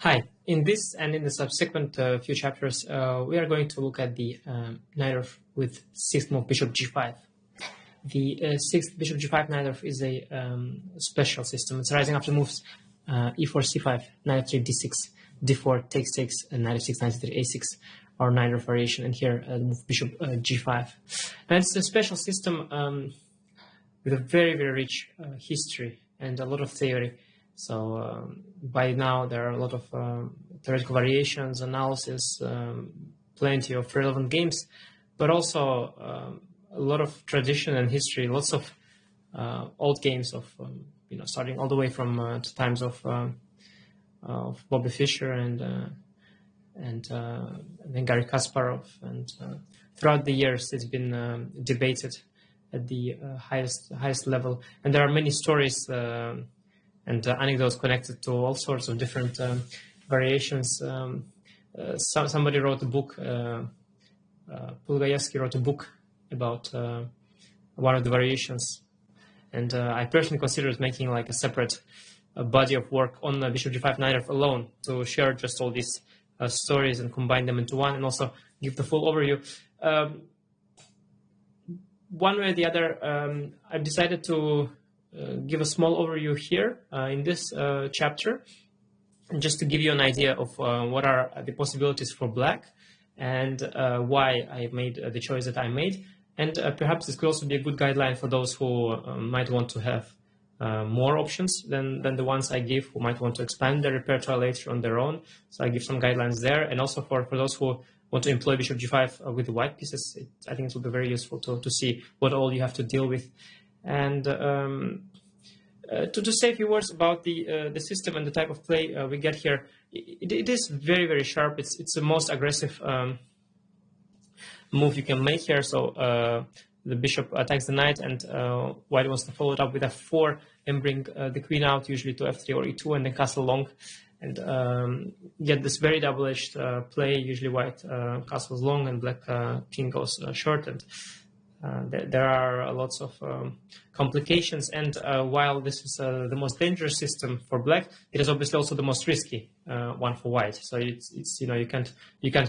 Hi, in this and in the subsequent few chapters, we are going to look at the knight with sixth move bishop g5. The sixth bishop g5 knight is a special system. It's rising after moves e4, c5, knight f3, d6, d4, takes, and knight f6, knight f3, a6, or knight variation, and here move bishop g5. And it's a special system with a very, very rich history and a lot of theory. So by now there are a lot of theoretical variations, analysis, plenty of relevant games, but also a lot of tradition and history, lots of old games of starting all the way from times of Bobby Fischer and then Garry Kasparov, and throughout the years it's been debated at the highest level, and there are many stories and anecdotes connected to all sorts of different variations. Somebody wrote a book, Pulgaevsky wrote a book about one of the variations, and I personally considered making like a separate body of work on bishop g5 knight alone to share just all these stories and combine them into one, and also give the full overview. One way or the other, I've decided to give a small overview here in this chapter, just to give you an idea of what are the possibilities for black and why I made the choice that I made. And perhaps this could also be a good guideline for those who might want to have more options than the ones I give, who might want to expand their repertoire later on their own. So I give some guidelines there, and also for those who want to employ bishop g5 with the white pieces, I think it will be very useful to see what all you have to deal with. And to say a few words about the system and the type of play we get here, it is very, very sharp. It's the most aggressive move you can make here. So the bishop attacks the knight, and white wants to follow it up with f4 and bring the queen out, usually to f3 or e2, and then castle long, and get this very double-edged play. Usually white castles long and black king goes short, and there are lots of complications. And while this is the most dangerous system for black, it is obviously also the most risky one for white. So it's you can't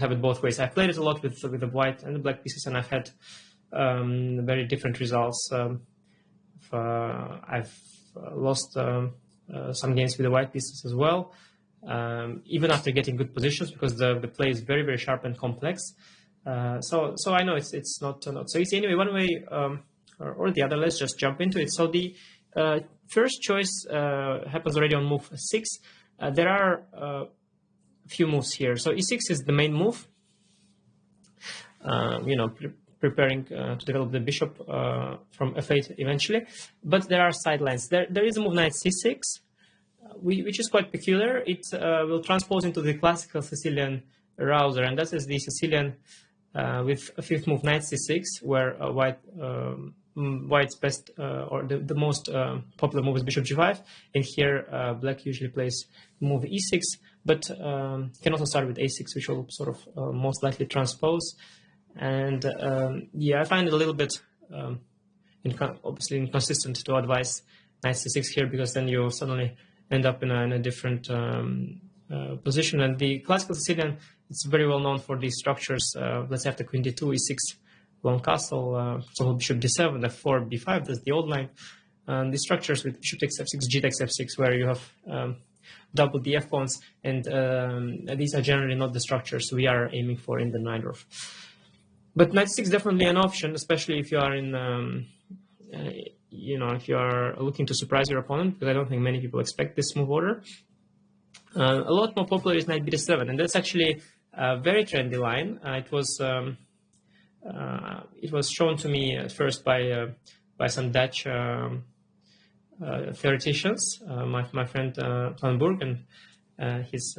have it both ways. I've played it a lot with the white and the black pieces, and I've had very different results. I've lost some games with the white pieces as well, even after getting good positions, because the play is very, very sharp and complex. So I know it's not so easy. Anyway, one way or the other, let's just jump into it. So the first choice happens already on move 6. There are a few moves here. So e6 is the main move. Preparing to develop the bishop from f8 eventually. But there are sidelines. There is a move knight c6, which is quite peculiar. It will transpose into the classical Sicilian rouser, and that is the Sicilian with a fifth move knight c6, where white's best or the most popular move is bishop g5, and here black usually plays move e6, but can also start with a6, which will sort of most likely transpose. And I find it a little bit obviously inconsistent to advise knight c6 here, because then you suddenly end up in a different position. And the classical Sicilian, it's very well known for these structures. Let's say after queen d2, e6, long castle, so bishop d7, f4, b5, that's the old line. These structures with bishop takes f6, g takes f6, where you have double the f pawns, and these are generally not the structures we are aiming for in the Neidorf. But knight c6 is definitely an option, especially if you are in, if you are looking to surprise your opponent, because I don't think many people expect this move order. A lot more popular is knight b7, and that's actually a very trendy line. It was shown to me at first by some Dutch theoreticians, my friend Van Burg and his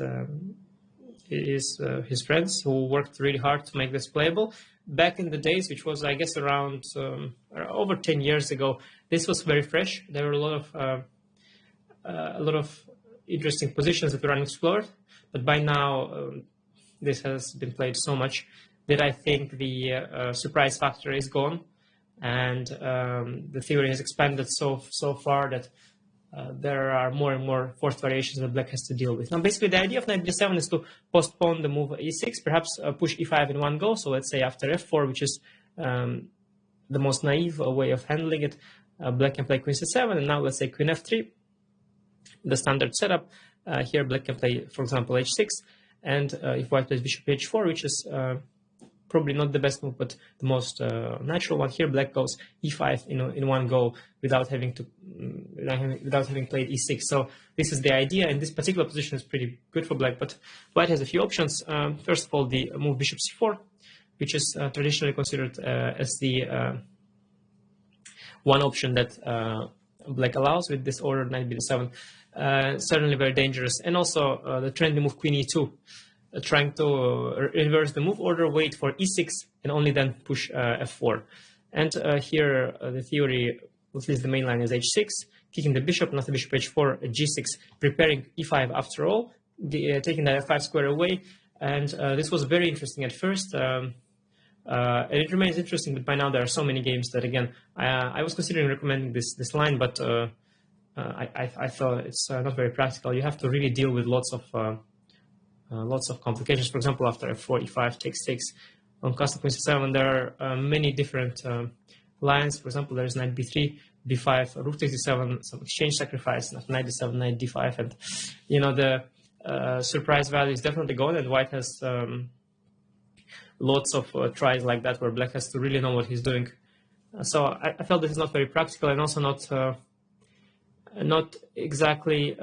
friends, who worked really hard to make this playable. Back in the days, which was, I guess, around over 10 years ago, this was very fresh. There were a lot of interesting positions that were unexplored, but by now this has been played so much that I think the surprise factor is gone, and the theory has expanded so far that there are more and more forced variations that black has to deal with. Now, basically, the idea of knight b7 is to postpone the move e6, perhaps push e5 in one go. So let's say after f4, which is the most naive way of handling it, black can play queen c7, and now let's say queen f3, the standard setup. Here, black can play, for example, h6, and if white plays bishop h4, which is probably not the best move, but the most natural one here, black goes e5 in one go without having played e6. So this is the idea, and this particular position is pretty good for black. But white has a few options. First of all, the move bishop c4, which is traditionally considered as the one option that black allows with this order knight b7. Certainly very dangerous, and also the trendy move queen e2. Trying to reverse the move order, wait for e6, and only then push f4. And here the theory, at least the main line, is h6, kicking the bishop, and after bishop h4, g6, preparing e5 after all, taking that f5 square away. And this was very interesting at first. And it remains interesting, but by now there are so many games that, again, I was considering recommending this line, but I thought it's not very practical. You have to really deal with lots of complications. For example, after f4, e5 takes 6 on castle queen c7, there are many different lines. For example, there is knight b3, b5, rook takes d7, some exchange sacrifice, knight d7, knight d5, and the surprise value is definitely gone. And white has lots of tries like that where black has to really know what he's doing. So I felt this is not very practical, and also not exactly.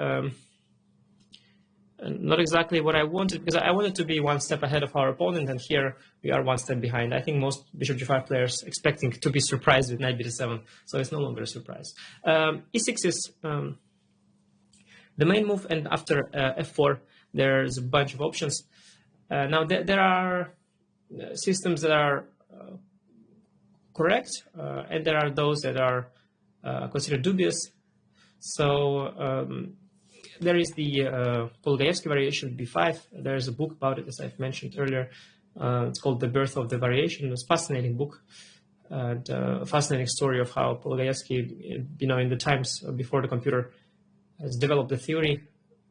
Not exactly what I wanted, because I wanted to be one step ahead of our opponent, and here we are one step behind. I think most bishop g5 players expecting to be surprised with knight b7, so it's no longer a surprise. e6 is the main move, and after f4, there's a bunch of options. Now, there are systems that are correct, and there are those that are considered dubious. So, there is the Polgayevsky variation b5. There's a book about it, as I've mentioned earlier. It's called The Birth of the Variation. It's a fascinating book, and a fascinating story of how Polgayevsky, in the times before the computer, has developed the theory,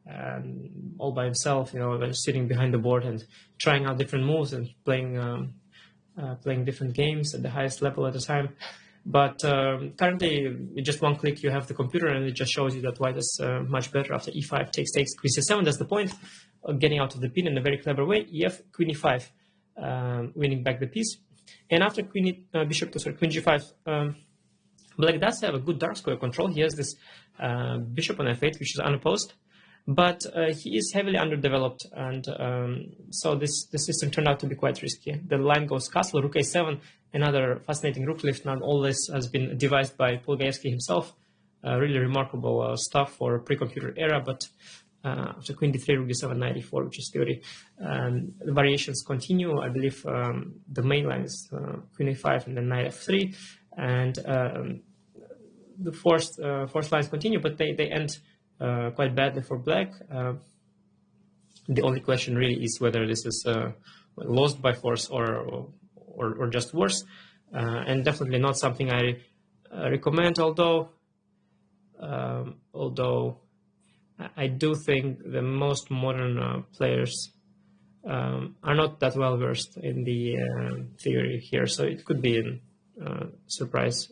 and all by himself, sitting behind the board and trying out different moves and playing different games at the highest level at the time. But currently, with just one click, you have the computer, and it just shows you that white is much better after e5 takes queen c7. That's the point of getting out of the pin in a very clever way. ef, queen e5, winning back the piece. And after queen g5, black does have a good dark square control. He has this bishop on f8, which is unopposed. But he is heavily underdeveloped, and so the system turned out to be quite risky. The line goes castle, rook a7, another fascinating rook lift. Now, all this has been devised by Polgayevsky himself. Really remarkable stuff for a pre-computer era, but after queen d3, rook d7, knight e4, which is theory, the variations continue. I believe the main line is queen a5 and then knight f3, and the forced lines continue, but they end quite badly for black. The only question really is whether this is lost by force or just worse, and definitely not something I recommend. Although I do think the most modern players are not that well versed in the theory here, so it could be a surprise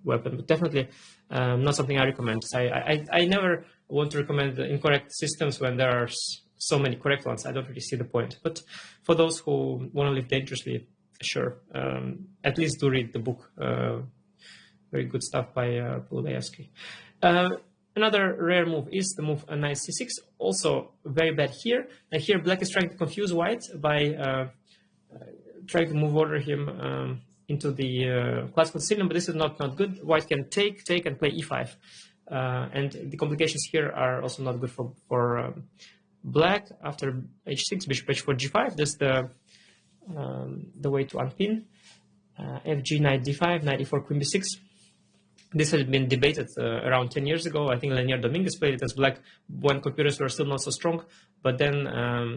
weapon, but definitely not something I recommend. I never want to recommend the incorrect systems when there are so many correct ones. I don't really see the point. But for those who want to live dangerously, sure, at least do read the book. Very good stuff by Polgayevsky. Another rare move is the move knight c6, also very bad here. And here black is trying to confuse white by trying to move order him into the classical Sicilian, but this is not good. White can take and play e5. And the complications here are also not good for black. After h6, bishop h4, g5, that's the way to unpin. Fg, knight d5, knight e4, queen b6. This has been debated around 10 years ago. I think Lanier Dominguez played it as black when computers were still not so strong. But then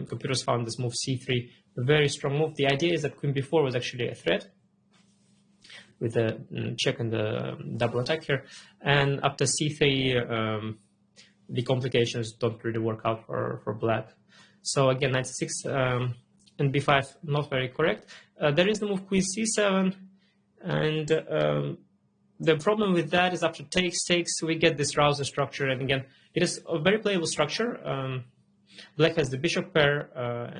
computers found this move c3 a very strong move. The idea is that queen b4 was actually a threat, with the check and the double attack here. And after c3, the complications don't really work out for black. So again, 96 and b5 not very correct. There is the move queen c7, and the problem with that is after takes, we get this rouser structure, and again, it is a very playable structure. Black has the bishop pair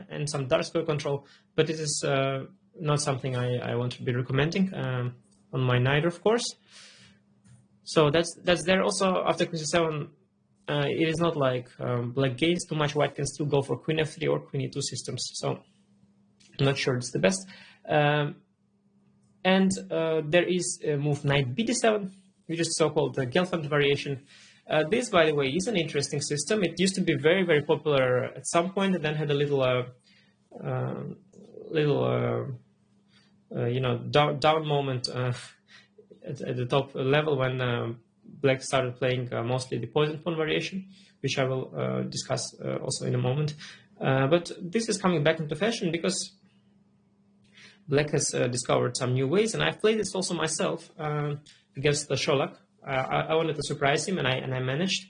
and some dark square control, but it is not something I want to be recommending on my knight, of course. So that's there. Also, after queen c7, it is not like black gains too much. White can still go for queen f3 or queen e2 systems. So I'm not sure it's the best. And there is a move knight bd7, which is so-called the Gelfand variation. This, by the way, is an interesting system. It used to be very, very popular at some point, and then had a little, down moment at the top level when black started playing mostly the poison pawn variation, which I will discuss also in a moment. But this is coming back into fashion because black has discovered some new ways, and I've played this also myself against the Sholak. I wanted to surprise him, and I managed.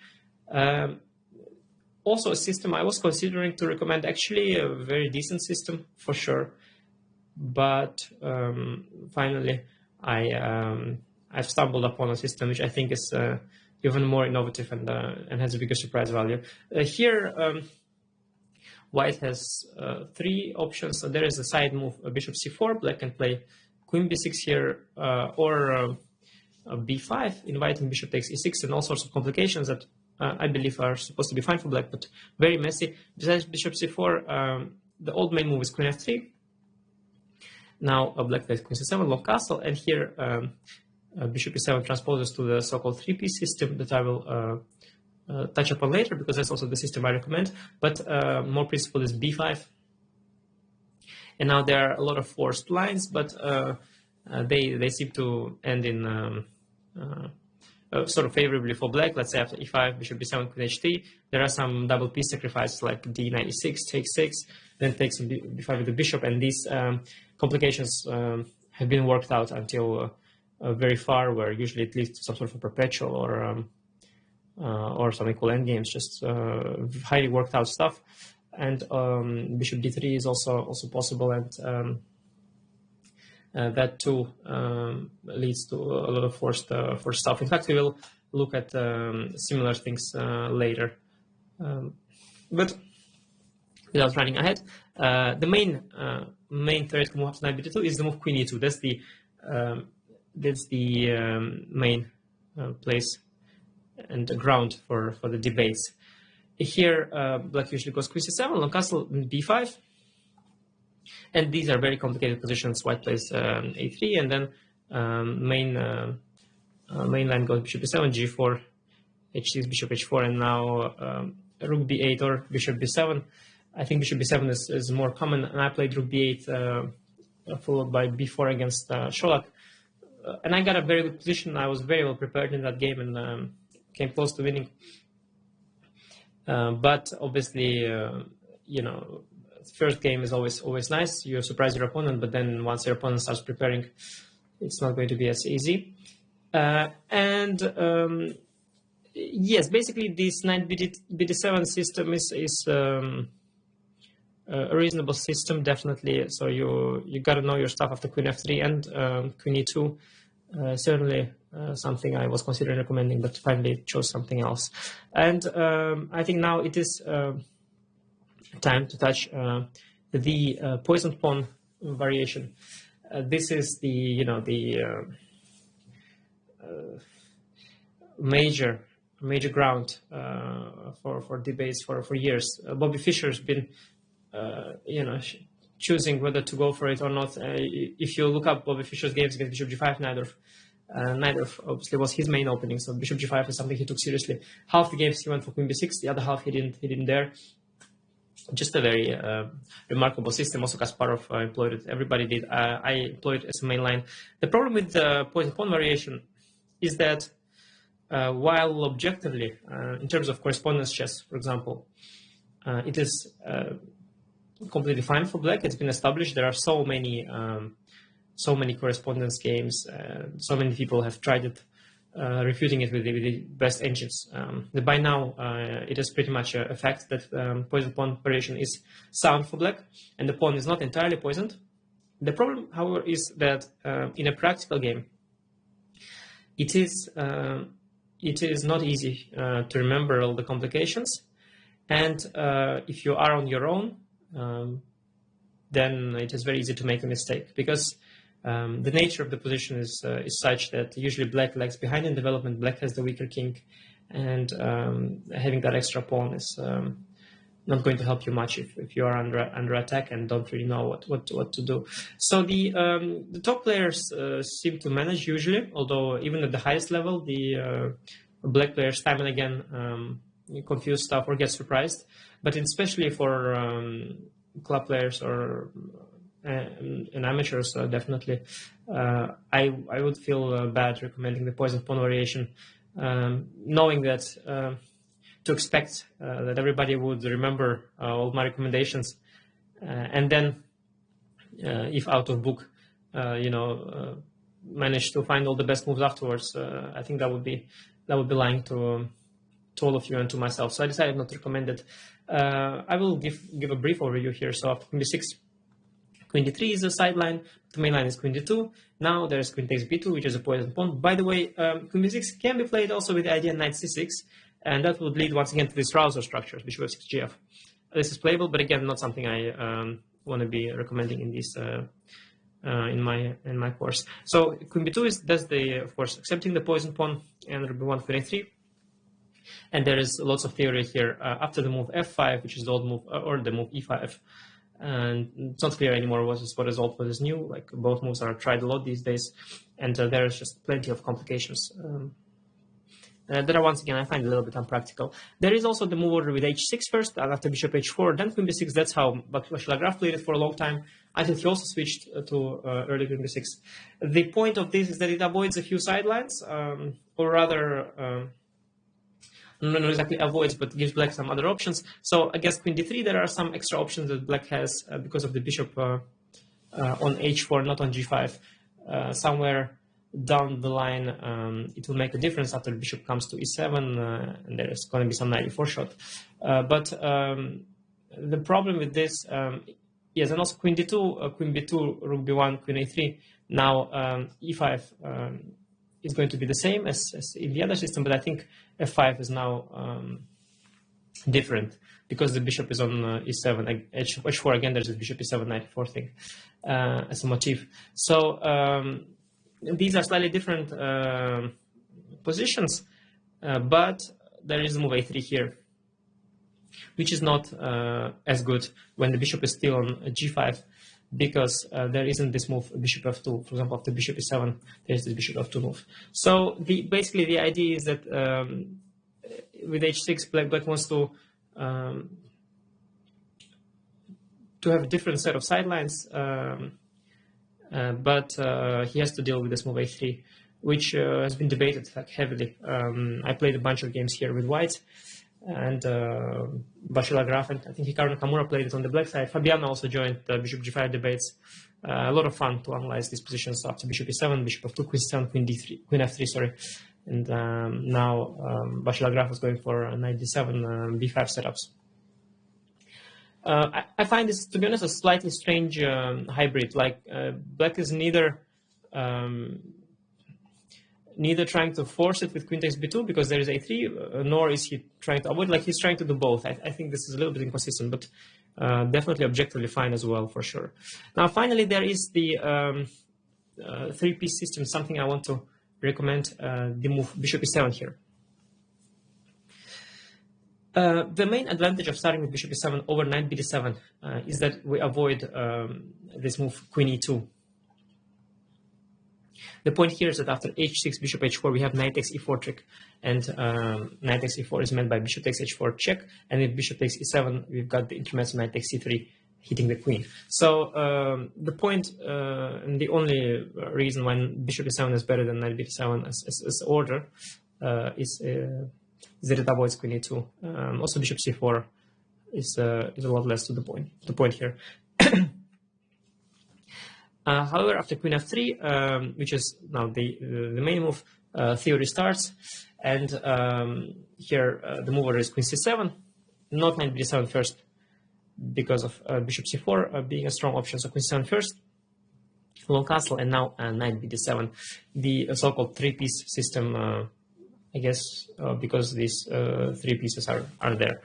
Also, a system I was considering to recommend, actually a very decent system for sure, but finally I've stumbled upon a system which I think is even more innovative and has a bigger surprise value. Here, white has three options. So there is a side move, bishop c4. Black can play queen b6 here, or b5, inviting bishop takes e6, and all sorts of complications that I believe are supposed to be fine for black, but very messy. Besides bishop c4, the old main move is queen f3. Now black plays queen c7, long castle, and here bishop e7 transposes to the so-called 3-piece system that I will touch upon later, because that's also the system I recommend. But more principle is b5. And now there are a lot of forced lines, but they seem to end in sort of favorably for black. Let's say after e5, bishop b7, queen h3, there are some double piece sacrifices like d96, take 6, then takes b5 with the bishop, and these complications have been worked out until very far, where usually it leads to some sort of a perpetual or some equal endgames, just highly worked out stuff. And bishop d3 is also possible, and that too leads to a lot of forced stuff. In fact, we will look at similar things later. But without running ahead, the main theoretical move after knight bd2 is the move queen e2. That's the main place and the ground for the debates. Here, black usually goes queen c7, long castle, b5. And these are very complicated positions. White plays a3, and then main line goes bishop b7, g4, h6, bishop h4, and now rook b8 or bishop b7. I think bishop b7 is more common, and I played rook b8 followed by b4 against Sholak. And I got a very good position. I was very well prepared in that game and came close to winning. But obviously, first game is always nice. You surprise your opponent, but then once your opponent starts preparing, it's not going to be as easy. Yes, basically this knight bd7 system is a reasonable system, definitely. So you got to know your stuff after queen f3 and queen e2. Certainly something I was considering recommending, but finally chose something else. And I think now it is time to touch the poison pawn variation. This is the major ground for debates for years. Bobby Fischer's been choosing whether to go for it or not. If you look up Bobby Fischer's games against bishop g5, neither obviously was his main opening, so bishop g5 is something he took seriously. Half the games he went for queen b6, the other half he didn't dare. Just a very remarkable system. Also Kasparov employed it. Everybody did. I employed it as a main line. The problem with the poison pawn variation is that while objectively, in terms of correspondence chess, for example, it is completely fine for black. It's been established. There are so many correspondence games. So many people have tried it refuting it with the best engines. By now, it is pretty much a fact that poison pawn variation is sound for black, and the pawn is not entirely poisoned. The problem, however, is that in a practical game, it is not easy to remember all the complications, and if you are on your own, then it is very easy to make a mistake, because the nature of the position is such that usually black lags behind in development. Black has the weaker king, and having that extra pawn is not going to help you much if you are under attack and don't really know what to do. So the top players seem to manage usually, although even at the highest level, the black players time and again confuse stuff or get surprised. But especially for club players or and amateurs, definitely, I would feel bad recommending the poison pawn variation, knowing that. To expect that everybody would remember all my recommendations, and then, if out of book, manage to find all the best moves afterwards, I think that would be lying to all of you and to myself. So I decided not to recommend it. I will give a brief overview here. So after queen b6, queen d3 is a sideline. The main line is queen d2. Now there's queen takes b2, which is a poison pawn. By the way, queen b6 can be played also with the idea knight c6. And that would lead once again to these Rouser structures, bishop f6 gf. This is playable, but again, not something I want to be recommending in this in my course. So queen b2 does the, of course, accepting the poison pawn, and rook b1 queen a3. And there is lots of theory here after the move f5, which is the old move, or the move e5. And it's not clear anymore what is old, what is new. Like both moves are tried a lot these days, and there is just plenty of complications. That are, once again, I find a little bit unpractical. There is also the move order with h6 first, and after bishop h4, then queen b6. That's how Bashalagraf played it for a long time. I think he also switched to early queen b6. The point of this is that it avoids a few sidelines, or rather, not exactly avoids, but gives black some other options. So against queen d3, there are some extra options that black has because of the bishop on h4, not on g5. Somewhere down the line, it will make a difference after the bishop comes to e7, and there's going to be some knight e4 shot. But the problem with this, yes, and also queen d2, queen b2, rook b1, queen a3. Now e5 is going to be the same as in the other system, but I think f5 is now different because the bishop is on e7. h4 again, there's a bishop e7, knight e4 thing as a motif. So these are slightly different positions, but there is a move a3 here, which is not as good when the bishop is still on g5, because there isn't this move bishop f2. For example, after bishop e7, there's this bishop f2 move. So basically the idea is that with h6, black wants to have a different set of sidelines. But he has to deal with this move a3, which has been debated heavily. I played a bunch of games here with white, and Bashalagraf, and I think Hikaru Nakamura played it on the black side. Fabiano also joined the bishop g5 debates. A lot of fun to analyze these positions after bishop e7, bishop f2, queen c7, queen f3, sorry. And now Bashalagraf is going for knight d7, b5 setups. I find this, to be honest, a slightly strange hybrid. Like black is neither trying to force it with queen takes b2 because there is a3, nor is he trying to avoid. Like he's trying to do both. I think this is a little bit inconsistent, but definitely objectively fine as well, for sure. Now, finally, there is the three-piece system. Something I want to recommend: the move bishop e7 here. The main advantage of starting with bishop e7 over knight bd7 is that we avoid this move queen e2. The point here is that after h6, bishop h4, we have knight takes e4 trick, and knight takes e4 is met by bishop takes h4 check, and if bishop takes e7, we've got the intermezzo knight takes c3 hitting the queen. So the point and the only reason why bishop e7 is better than knight bd7 as order is that it avoids queen e2. Also, bishop c4 is a lot less to the point here. However, after queen f3, which is now the main move, theory starts. And here the move order is Queen C7, not Knight B7 first, because of Bishop C4 being a strong option. So Queen C7 first, long castle, and now Knight BD7, the so-called three-piece system. I guess because these three pieces are there.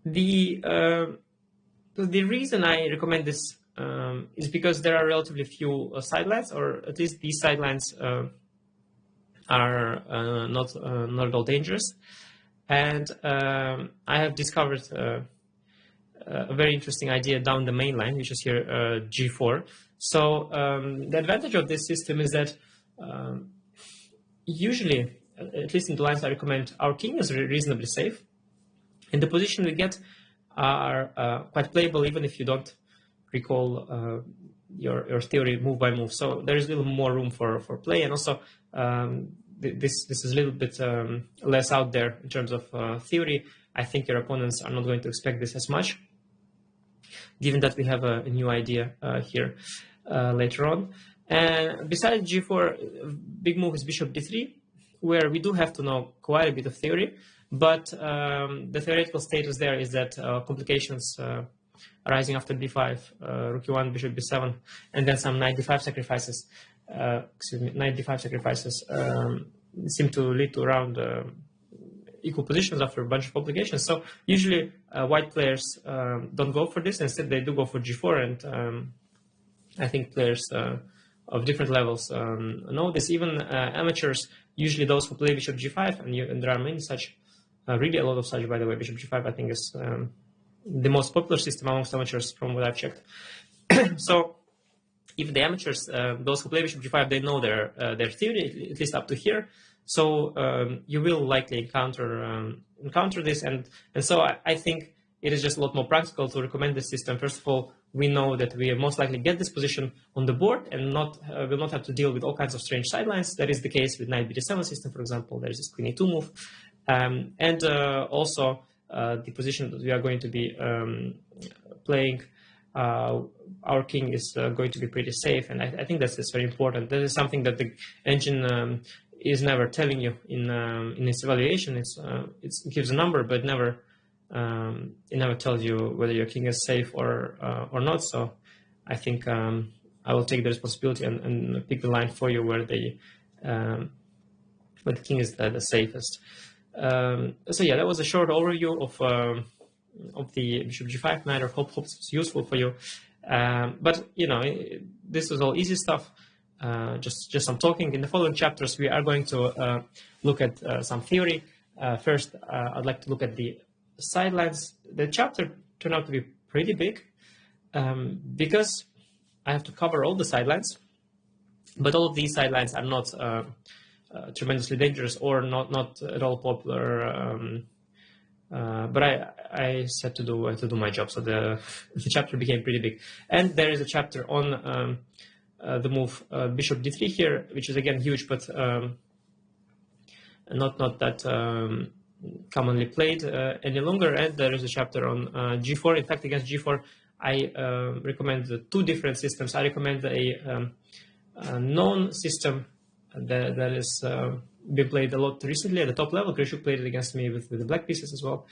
The reason I recommend this is because there are relatively few sidelines, or at least these sidelines are not at all dangerous. And I have discovered a very interesting idea down the main line, which is here G4. So the advantage of this system is that usually, at least in the lines I recommend, our king is reasonably safe, and the position we get are quite playable, even if you don't recall your theory move by move. So there is a little more room for play, and also this is a little bit less out there in terms of theory. I think your opponents are not going to expect this as much, given that we have a new idea here later on. And besides G4, big move is Bishop D3, where we do have to know quite a bit of theory, but the theoretical status there is that complications arising after B5, Rook E1, Bishop B7, and then some Knight D5 sacrifices, Knight D5 sacrifices seem to lead to around equal positions after a bunch of complications. So usually white players don't go for this. Instead, they do go for G4, and I think players of different levels know this. Even amateurs, usually those who play Bishop G5, and there are many such, really a lot of such, by the way. Bishop G5, I think, is the most popular system amongst amateurs from what I've checked. So even the amateurs, those who play Bishop G5, they know their theory, at least up to here. So you will likely encounter this, and so I think it is just a lot more practical to recommend this system. First of all, we know that we most likely get this position on the board and will not have to deal with all kinds of strange sidelines. That is the case with Knight BD7 system, for example. There is this Queen E2 move, and also the position that we are going to be playing. Our king is going to be pretty safe, and I think that's very important. That is something that the engine is never telling you in its evaluation. It gives a number, but it never tells you whether your king is safe or not. So I think I will take the responsibility and pick the line for you where the king is the safest. So yeah, that was a short overview of the Bishop G5 matter. Hope it's useful for you. But you know, this is all easy stuff. Just some talking. In the following chapters, we are going to look at some theory. First, I'd like to look at the sidelines. The chapter turned out to be pretty big because I have to cover all the sidelines, but all of these sidelines are not tremendously dangerous or not at all popular. But I set to do my job, so the chapter became pretty big. And there is a chapter on the move Bishop D3 here, which is again huge, but not that commonly played any longer. And there is a chapter on G4. In fact, against G4, I recommend two different systems. I recommend a known system that is been played a lot recently at the top level. Grishuk played it against me with the black pieces as well.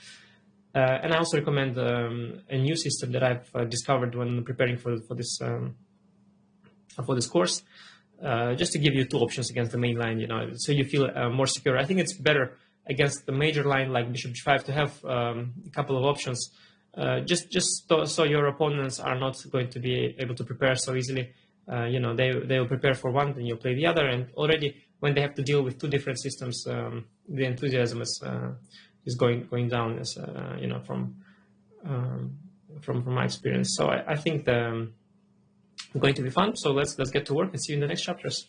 And I also recommend a new system that I've discovered when preparing for this course, just to give you two options against the main line, you know, so you feel more secure. I think it's better against the major line like Bishop G5 to have a couple of options, just so your opponents are not going to be able to prepare so easily. You know, they will prepare for one, then you'll play the other, and already when they have to deal with two different systems, the enthusiasm is going down, as you know, from my experience. So I think going to be fun. So let's get to work and see you in the next chapters.